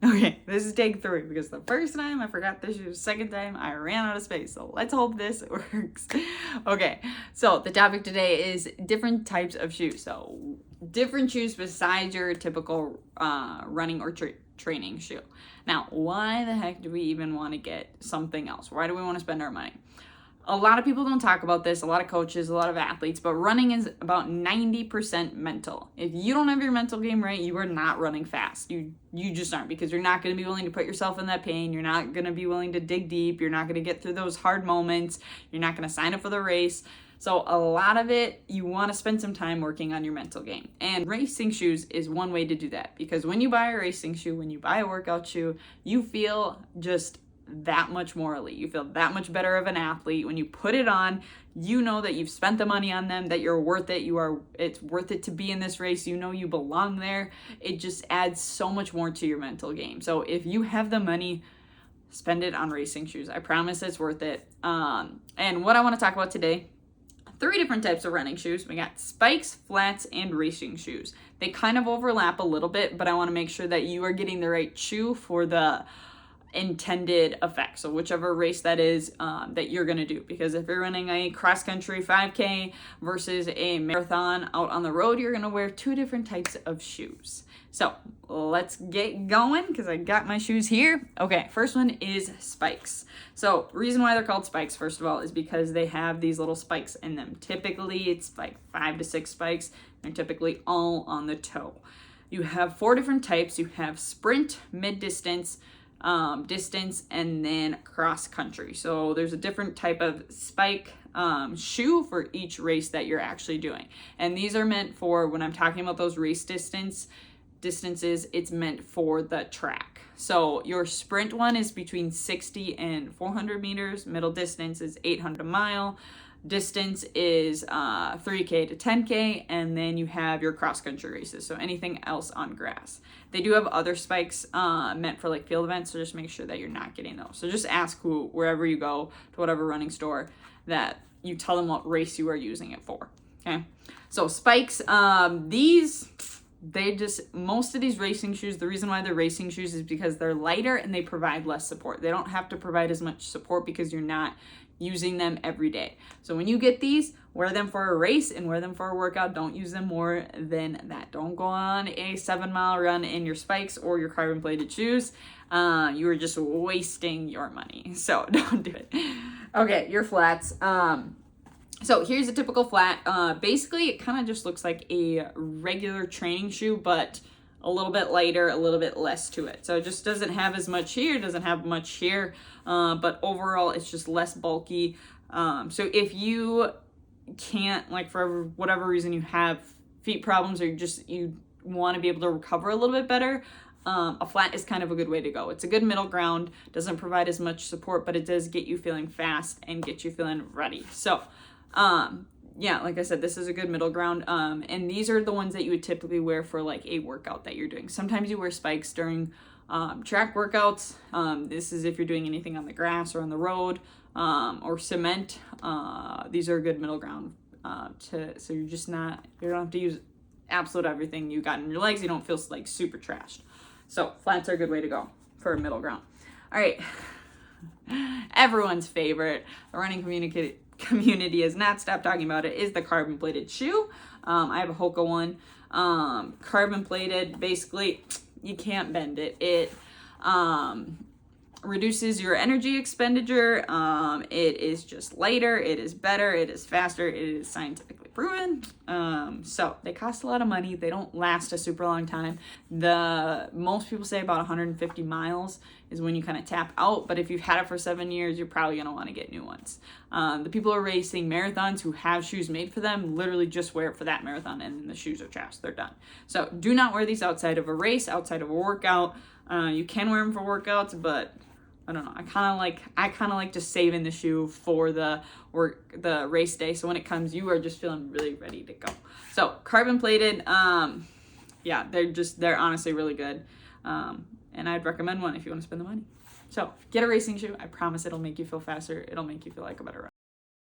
Okay, this is take 3 because the first time I forgot the shoes, second time I ran out of space. So let's hope this works. Okay, so the topic today is different types of shoes. So different shoes besides your typical running or training shoe. Now, why the heck do we even want to get something else? Why do we want to spend our money? A lot of people don't talk about this, a lot of coaches, a lot of athletes, but running is about 90% mental. If you don't have your mental game right, you are not running fast. You just aren't, because you're not going to be willing to put yourself in that pain. You're not going to be willing to dig deep. You're not going to get through those hard moments. You're not going to sign up for the race. So a lot of it, you want to spend some time working on your mental game. And racing shoes is one way to do that, because when you buy a racing shoe, when you buy a workout shoe, you feel just that much more elite. You feel that much better of an athlete. When you put it on, you know that you've spent the money on them, that you're worth it. It's worth it to be in this race. You know you belong there. It just adds so much more to your mental game. So if you have the money, spend it on racing shoes. I promise it's worth it. And what I want to talk about today, 3 different types of running shoes. We got spikes, flats, and racing shoes. They kind of overlap a little bit, but I want to make sure that you are getting the right shoe for the intended effect. So whichever race that is that you're going to do, because if you're running a cross country 5K versus a marathon out on the road, you're going to wear 2 different types of shoes. So let's get going, because I got my shoes here. Okay, first one is spikes. So reason why they're called spikes, first of all, is because they have these little spikes in them. Typically it's like 5 to 6 spikes. They're typically all on the toe. You have 4 different types. You have sprint, mid-distance, distance, and then cross country. So there's a different type of spike shoe for each race that you're actually doing. And these are meant for, when I'm talking about those race distances, it's meant for the track. So your sprint one is between 60 and 400 meters. Middle distance is 800 a mile. Distance is 3K to 10K, and then you have your cross-country races, so anything else on grass. They do have other spikes meant for like field events, so just make sure that you're not getting those. So just ask wherever you go, to whatever running store, that you tell them what race you are using it for, okay? So spikes, most of these racing shoes, the reason why they're racing shoes is because they're lighter and they provide less support. They don't have to provide as much support because you're not using them every day. So when you get these, wear them for a race and wear them for a workout. Don't use them more than that. Don't go on a 7-mile run in your spikes or your carbon plated shoes. You are just wasting your money. So don't do it. Okay, your flats. So here's a typical flat. Basically, it kind of just looks like a regular training shoe, but a little bit lighter, a little bit less to it. So it just doesn't have as much here, doesn't have much here, but overall it's just less bulky. So if you can't, like for whatever reason you have feet problems, or you want to be able to recover a little bit better, a flat is kind of a good way to go. It's a good middle ground, doesn't provide as much support, but it does get you feeling fast and get you feeling ready. So yeah, like I said, this is a good middle ground. And these are the ones that you would typically wear for like a workout that you're doing. Sometimes you wear spikes during track workouts. This is if you're doing anything on the grass or on the road, or cement. These are a good middle ground. So you don't have to use absolute everything you got in your legs. You don't feel like super trashed. So flats are a good way to go for a middle ground. All right. Everyone's favorite, the running community has not stopped talking about it, is the carbon plated shoe. I have a Hoka one. Carbon plated, basically you can't bend it. It reduces your energy expenditure. It is just lighter, it is better, it is faster, it is scientifically proven. So they cost a lot of money. They don't last a super long time. Most people say about 150 miles is when you kind of tap out, but if you've had it for 7 years, you're probably going to want to get new ones. The people who are racing marathons who have shoes made for them literally just wear it for that marathon, and then the shoes are trash. They're done. So do not wear these outside of a race, outside of a workout. You can wear them for workouts, but I don't know. I kind of like just saving the shoe for the race day. So when it comes, you are just feeling really ready to go. So carbon plated, yeah, they're honestly really good. And I'd recommend one if you want to spend the money. So get a racing shoe. I promise it'll make you feel faster. It'll make you feel like a better runner.